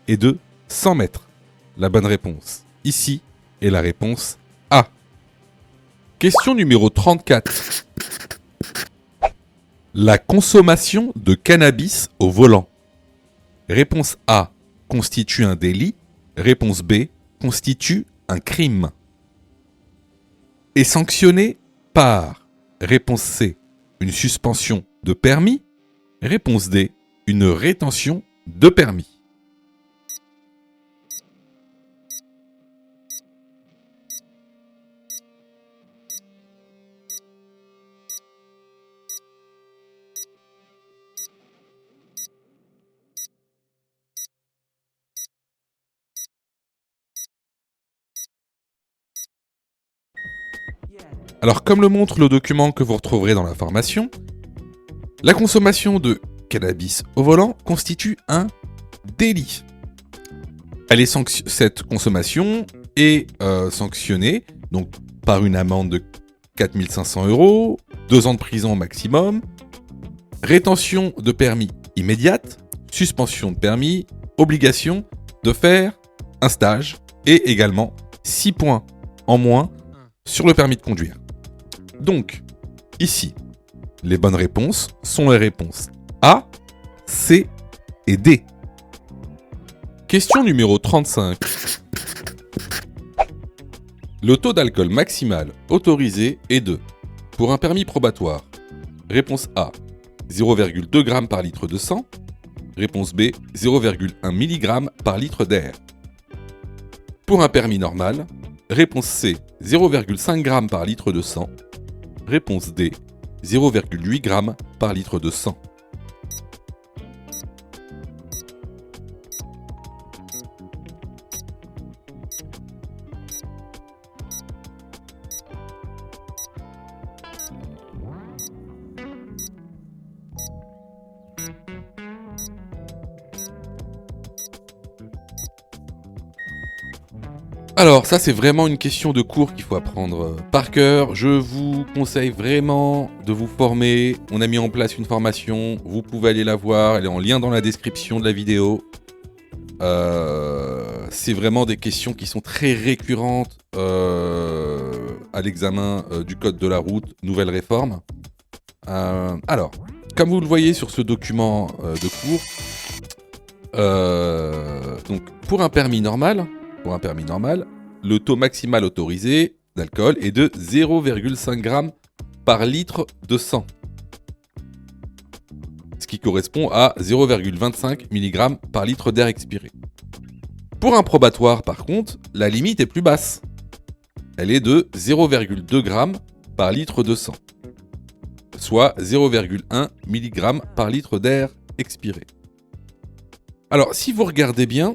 est de 100 mètres. La bonne réponse ici est la réponse A. Question numéro 34. La consommation de cannabis au volant. Réponse A, constitue un délit. Réponse B, constitue un crime. Est sanctionné par réponse C, une suspension de permis. Réponse D, une rétention de permis. Alors, comme le montre le document que vous retrouverez dans l'information, la consommation de cannabis au volant constitue un délit. Cette consommation est sanctionnée donc, par une amende de 4 500 €, 2 ans de prison maximum, rétention de permis immédiate, suspension de permis, obligation de faire un stage et également 6 points en moins sur le permis de conduire. Donc, ici, les bonnes réponses sont les réponses A, C et D. Question numéro 35. Le taux d'alcool maximal autorisé est de, pour un permis probatoire, réponse A, 0,2 g par litre de sang, réponse B, 0,1 mg par litre d'air. Pour un permis normal, réponse C, 0,5 g par litre de sang, réponse D, 0,8 g par litre de sang. Alors, ça, c'est vraiment une question de cours qu'il faut apprendre par cœur. Je vous conseille vraiment de vous former. On a mis en place une formation. Vous pouvez aller la voir. Elle est en lien dans la description de la vidéo. C'est vraiment des questions qui sont très récurrentes à l'examen du code de la route, nouvelle réforme. Alors, comme vous le voyez sur ce document de cours, donc pour un permis normal, le taux maximal autorisé d'alcool est de 0,5 g par litre de sang. Ce qui correspond à 0,25 mg par litre d'air expiré. Pour un probatoire, par contre, la limite est plus basse. Elle est de 0,2 g par litre de sang, soit 0,1 mg par litre d'air expiré. Alors, si vous regardez bien,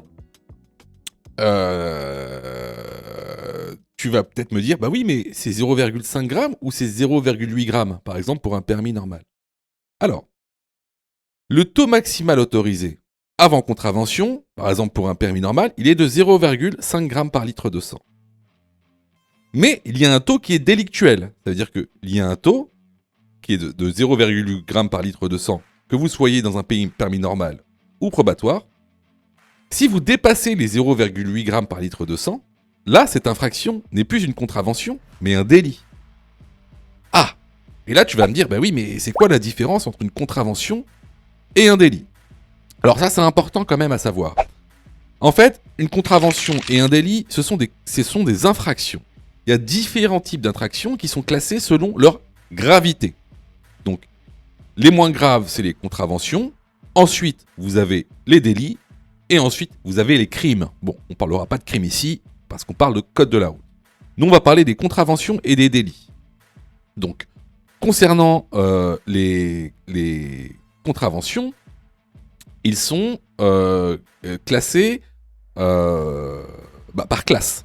tu vas peut-être me dire, bah oui, mais c'est 0,5 g ou c'est 0,8 g, par exemple, pour un permis normal. Alors, le taux maximal autorisé avant contravention, par exemple pour un permis normal, il est de 0,5 g par litre de sang. Mais il y a un taux qui est délictuel. Ça veut dire qu'il y a un taux qui est de 0,8 g par litre de sang, que vous soyez dans un permis normal ou probatoire. Si vous dépassez les 0,8 g par litre de sang, là, cette infraction n'est plus une contravention, mais un délit. Ah! Et là, tu vas me dire, bah oui, mais c'est quoi la différence entre une contravention et un délit? Alors ça, c'est important quand même à savoir. En fait, une contravention et un délit, ce sont des infractions. Il y a différents types d'infractions qui sont classées selon leur gravité. Donc, les moins graves, c'est les contraventions. Ensuite, vous avez les délits. Et ensuite, vous avez les crimes. Bon, on ne parlera pas de crimes ici, parce qu'on parle de code de la route. Nous, on va parler des contraventions et des délits. Donc, concernant les contraventions, ils sont classés par classe.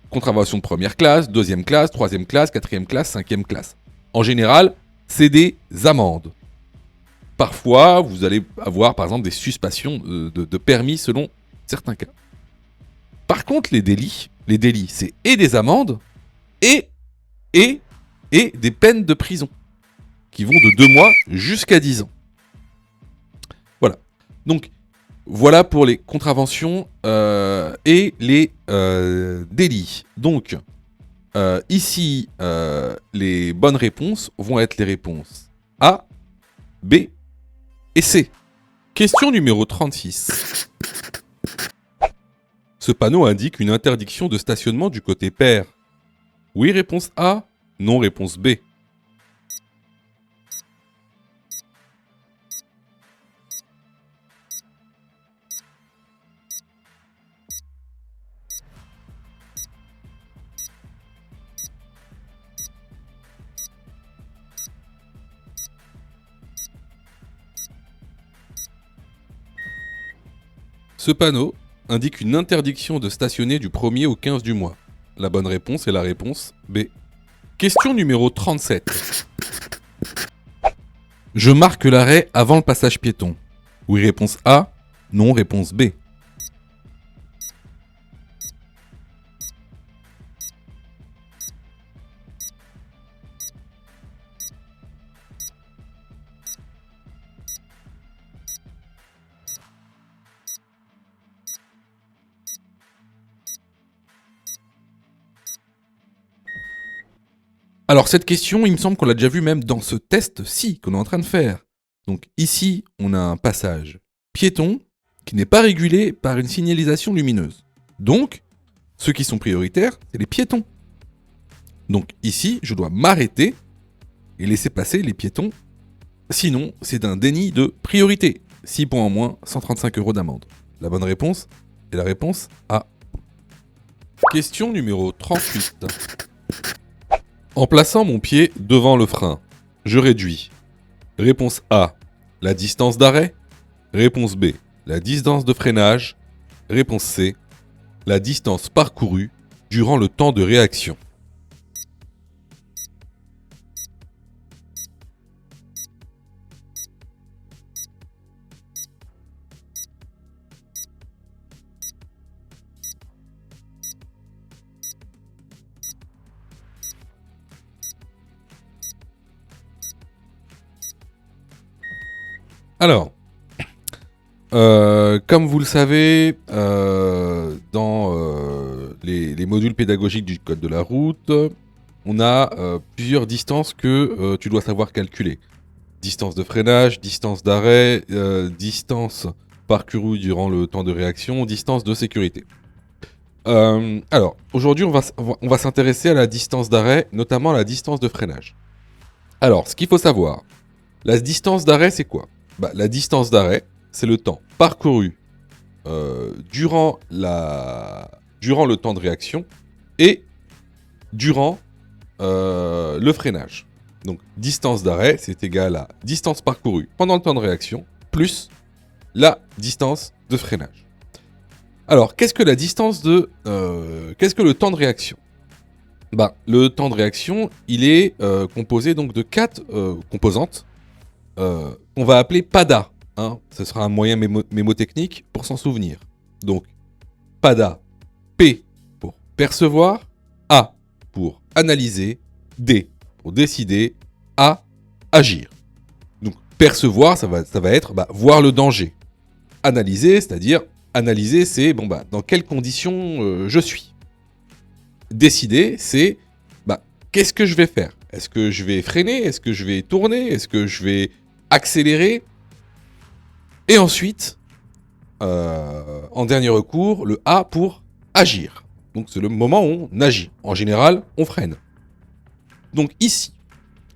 Contravention de première classe, deuxième classe, troisième classe, quatrième classe, cinquième classe. En général, c'est des amendes. Parfois, vous allez avoir, par exemple, des suspensions de permis selon certains cas. Par contre, les délits, c'est et des amendes et des peines de prison qui vont de 2 mois jusqu'à 10 ans. Voilà. Donc, voilà pour les contraventions et les délits. Donc, ici, les bonnes réponses vont être les réponses A, B et C. Question numéro 36. Ce panneau indique une interdiction de stationnement du côté pair. Oui, réponse A. Non, réponse B. Ce panneau indique une interdiction de stationner du 1er au 15 du mois. La bonne réponse est la réponse B. Question numéro 37. Je marque l'arrêt avant le passage piéton. Oui, réponse A. Non, réponse B. Alors cette question, il me semble qu'on l'a déjà vu même dans ce test-ci qu'on est en train de faire. Donc ici, on a un passage piéton qui n'est pas régulé par une signalisation lumineuse. Donc, ceux qui sont prioritaires, c'est les piétons. Donc ici, je dois m'arrêter et laisser passer les piétons. Sinon, c'est un déni de priorité. 6 points en moins, 135 € d'amende. La bonne réponse est la réponse A. Question numéro 38. En plaçant mon pied devant le frein, je réduis. Réponse A, la distance d'arrêt. Réponse B, la distance de freinage. Réponse C, la distance parcourue durant le temps de réaction. Alors, comme vous le savez, dans les modules pédagogiques du code de la route, on a plusieurs distances que tu dois savoir calculer. Distance de freinage, distance d'arrêt, distance parcourue durant le temps de réaction, distance de sécurité. Alors, aujourd'hui, on va s'intéresser à la distance d'arrêt, notamment à la distance de freinage. Alors, ce qu'il faut savoir, la distance d'arrêt, c'est quoi ? La distance d'arrêt, c'est le temps parcouru durant le temps de réaction et durant le freinage. Donc, distance d'arrêt, c'est égal à distance parcourue pendant le temps de réaction plus la distance de freinage. Alors, qu'est-ce que le temps de réaction ? Le temps de réaction, il est composé donc de 4 composantes qu'on va appeler PADA. Ce sera un moyen mémotechnique pour s'en souvenir. Donc, PADA, P pour percevoir, A pour analyser, D pour décider, A, agir. Donc, percevoir, ça va être voir le danger. Analyser, c'est-à-dire, analyser, c'est dans quelles conditions je suis. Décider, c'est qu'est-ce que je vais faire ? Est-ce que je vais freiner ? Est-ce que je vais tourner ? Est-ce que je vais accélérer ? Et ensuite, en dernier recours, le A pour agir. Donc c'est le moment où on agit. En général, on freine. Donc ici,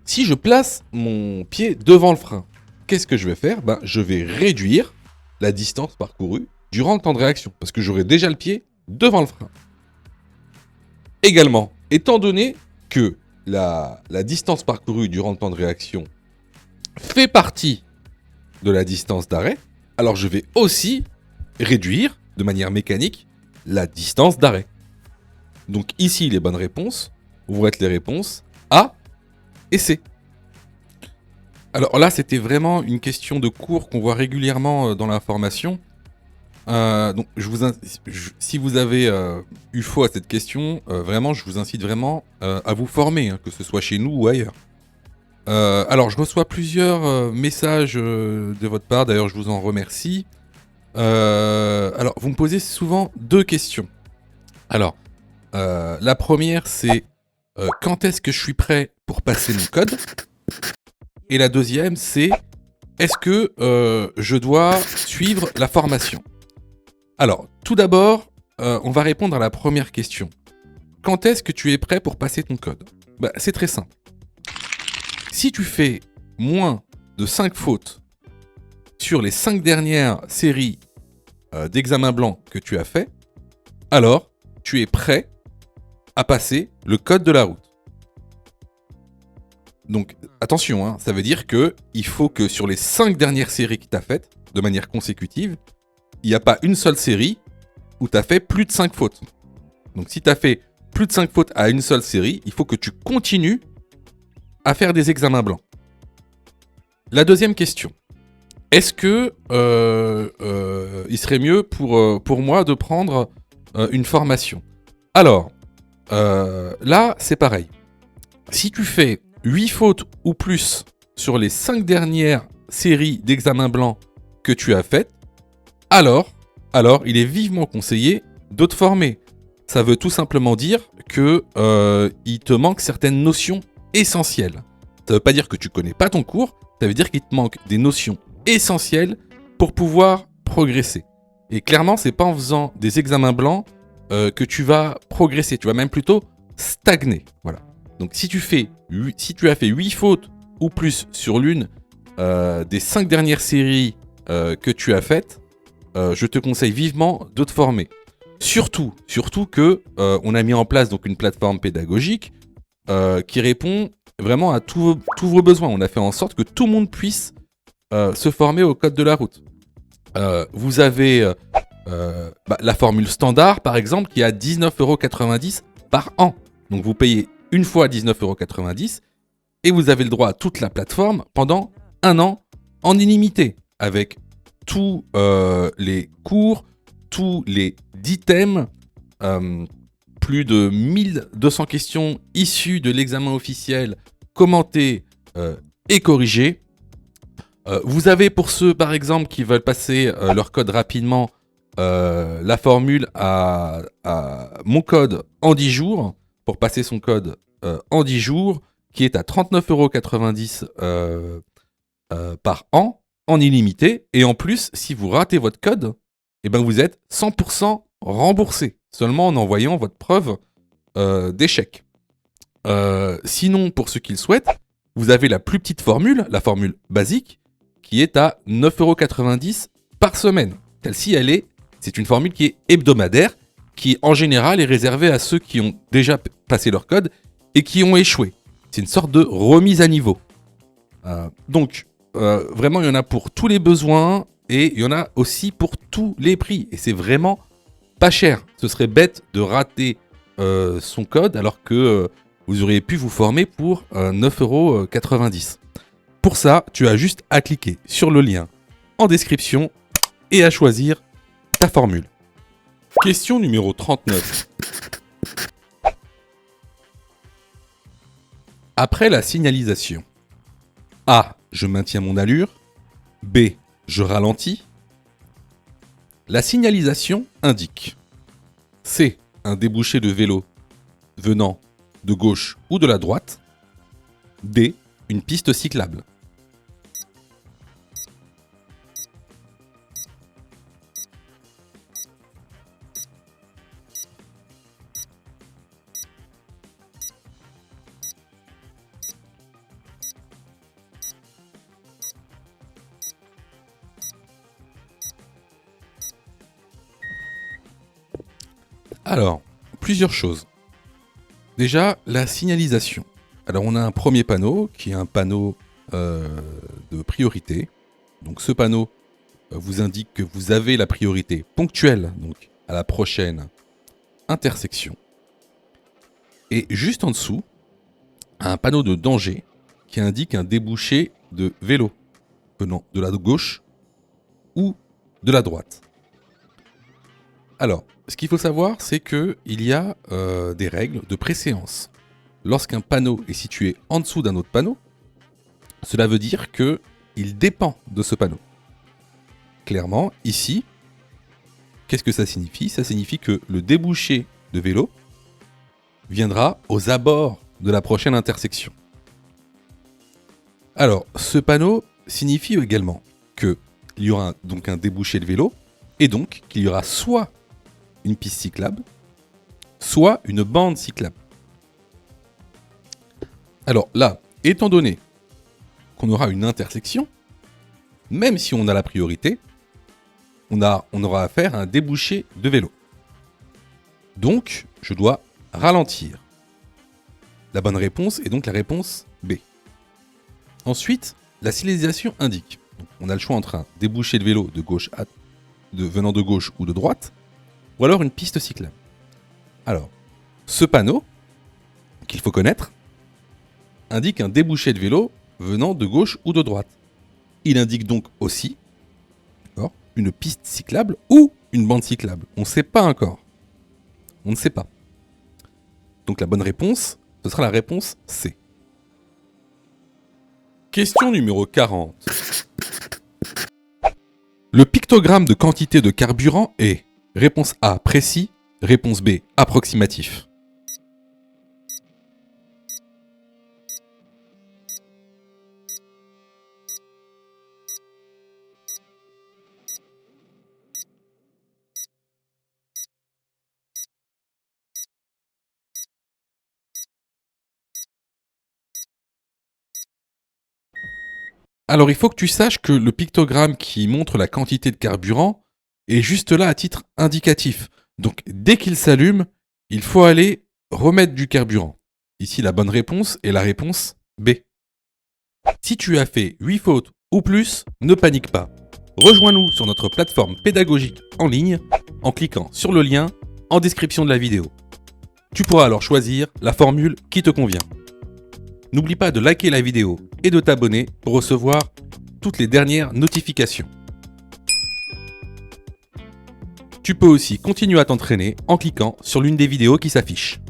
si je place mon pied devant le frein, qu'est-ce que je vais faire ? Je vais réduire la distance parcourue durant le temps de réaction, parce que j'aurai déjà le pied devant le frein. Également, étant donné que la distance parcourue durant le temps de réaction fait partie de la distance d'arrêt, alors je vais aussi réduire de manière mécanique la distance d'arrêt. Donc ici, les bonnes réponses vont être les réponses A et C. Alors là, c'était vraiment une question de cours qu'on voit régulièrement dans la formation. Donc, si vous avez eu faux à cette question, vraiment, je vous incite vraiment à vous former, que ce soit chez nous ou ailleurs. Alors, je reçois plusieurs messages de votre part, d'ailleurs, je vous en remercie. Alors, vous me posez souvent 2 questions. Alors, la première, c'est quand est-ce que je suis prêt pour passer mon code ? Et la deuxième, c'est est-ce que je dois suivre la formation ? Alors, tout d'abord, on va répondre à la première question. Quand est-ce que tu es prêt pour passer ton code ? C'est très simple. Si tu fais moins de 5 fautes sur les 5 dernières séries d'examens blancs que tu as fait, alors tu es prêt à passer le code de la route. Donc, attention, ça veut dire qu'il faut que sur les 5 dernières séries que tu as faites, de manière consécutive, il n'y a pas une seule série où tu as fait plus de 5 fautes. Donc si tu as fait plus de 5 fautes à une seule série, il faut que tu continues à faire des examens blancs. La deuxième question. Est-ce que il serait mieux pour moi de prendre une formation ? Alors, là, c'est pareil. Si tu fais 8 fautes ou plus sur les 5 dernières séries d'examens blancs que tu as faites, alors, il est vivement conseillé de te former. Ça veut tout simplement dire que il te manque certaines notions essentielles. Ça veut pas dire que tu connais pas ton cours, ça veut dire qu'il te manque des notions essentielles pour pouvoir progresser. Et clairement, c'est pas en faisant des examens blancs que tu vas progresser, tu vas même plutôt stagner. Voilà. Donc si tu as fait 8 fautes ou plus sur l'une des 5 dernières séries que tu as faites, je te conseille vivement de te former. Surtout que on a mis en place donc une plateforme pédagogique qui répond vraiment à tous vos besoins. On a fait en sorte que tout le monde puisse se former au code de la route. Vous avez la formule standard, par exemple, qui est à 19,90 € par an. Donc vous payez une fois 19,90 € et vous avez le droit à toute la plateforme pendant 1 an en illimité, avec tous les cours, tous les 10 thèmes, plus de 1200 questions issues de l'examen officiel, commentées et corrigées. Vous avez pour ceux par exemple qui veulent passer leur code rapidement la formule à mon code en 10 jours pour passer son code en 10 jours qui est à 39,90 € par an en illimité et en plus si vous ratez votre code eh ben, vous êtes 100% remboursé seulement en envoyant votre preuve d'échec. Sinon pour ceux qui le souhaitent vous avez la plus petite formule, la formule basique qui est à 9,90 € par semaine. Celle-ci, c'est une formule qui est hebdomadaire, qui en général est réservée à ceux qui ont déjà passé leur code et qui ont échoué. C'est une sorte de remise à niveau. Vraiment, il y en a pour tous les besoins et il y en a aussi pour tous les prix. Et c'est vraiment pas cher. Ce serait bête de rater son code alors que vous auriez pu vous former pour 9,90 €. Pour ça, tu as juste à cliquer sur le lien en description et à choisir ta formule. Question numéro 39. Après la signalisation, A. Je maintiens mon allure. B. Je ralentis. La signalisation indique C. Un débouché de vélo venant de gauche ou de la droite. D. Une piste cyclable. Alors, plusieurs choses. Déjà, la signalisation. Alors, on a un premier panneau qui est un panneau de priorité. Donc, ce panneau vous indique que vous avez la priorité ponctuelle donc à la prochaine intersection. Et juste en dessous, un panneau de danger qui indique un débouché de vélo venant de la gauche ou de la droite. Alors, ce qu'il faut savoir, c'est qu'il y a des règles de préséance. Lorsqu'un panneau est situé en dessous d'un autre panneau, cela veut dire qu'il dépend de ce panneau. Clairement, ici, qu'est-ce que ça signifie ? Ça signifie que le débouché de vélo viendra aux abords de la prochaine intersection. Alors, ce panneau signifie également qu'il y aura donc un débouché de vélo et donc qu'il y aura soit une piste cyclable, soit une bande cyclable. Alors là, étant donné qu'on aura une intersection, même si on a la priorité, on aura affaire à un débouché de vélo. Donc, je dois ralentir. La bonne réponse est donc la réponse B. Ensuite, la signalisation indique. Donc, on a le choix entre un débouché de vélo venant de gauche ou de droite, ou alors une piste cyclable. Alors, ce panneau, qu'il faut connaître, indique un débouché de vélo venant de gauche ou de droite. Il indique donc aussi une piste cyclable ou une bande cyclable. On ne sait pas encore. On ne sait pas. Donc la bonne réponse, ce sera la réponse C. Question numéro 40. Le pictogramme de quantité de carburant est réponse A, précis, réponse B, approximatif. Alors il faut que tu saches que le pictogramme qui montre la quantité de carburant est juste là à titre indicatif. Donc dès qu'il s'allume, il faut aller remettre du carburant. Ici la bonne réponse est la réponse B. Si tu as fait 8 fautes ou plus, ne panique pas. Rejoins-nous sur notre plateforme pédagogique en ligne en cliquant sur le lien en description de la vidéo. Tu pourras alors choisir la formule qui te convient. N'oublie pas de liker la vidéo et de t'abonner pour recevoir toutes les dernières notifications. Tu peux aussi continuer à t'entraîner en cliquant sur l'une des vidéos qui s'affichent.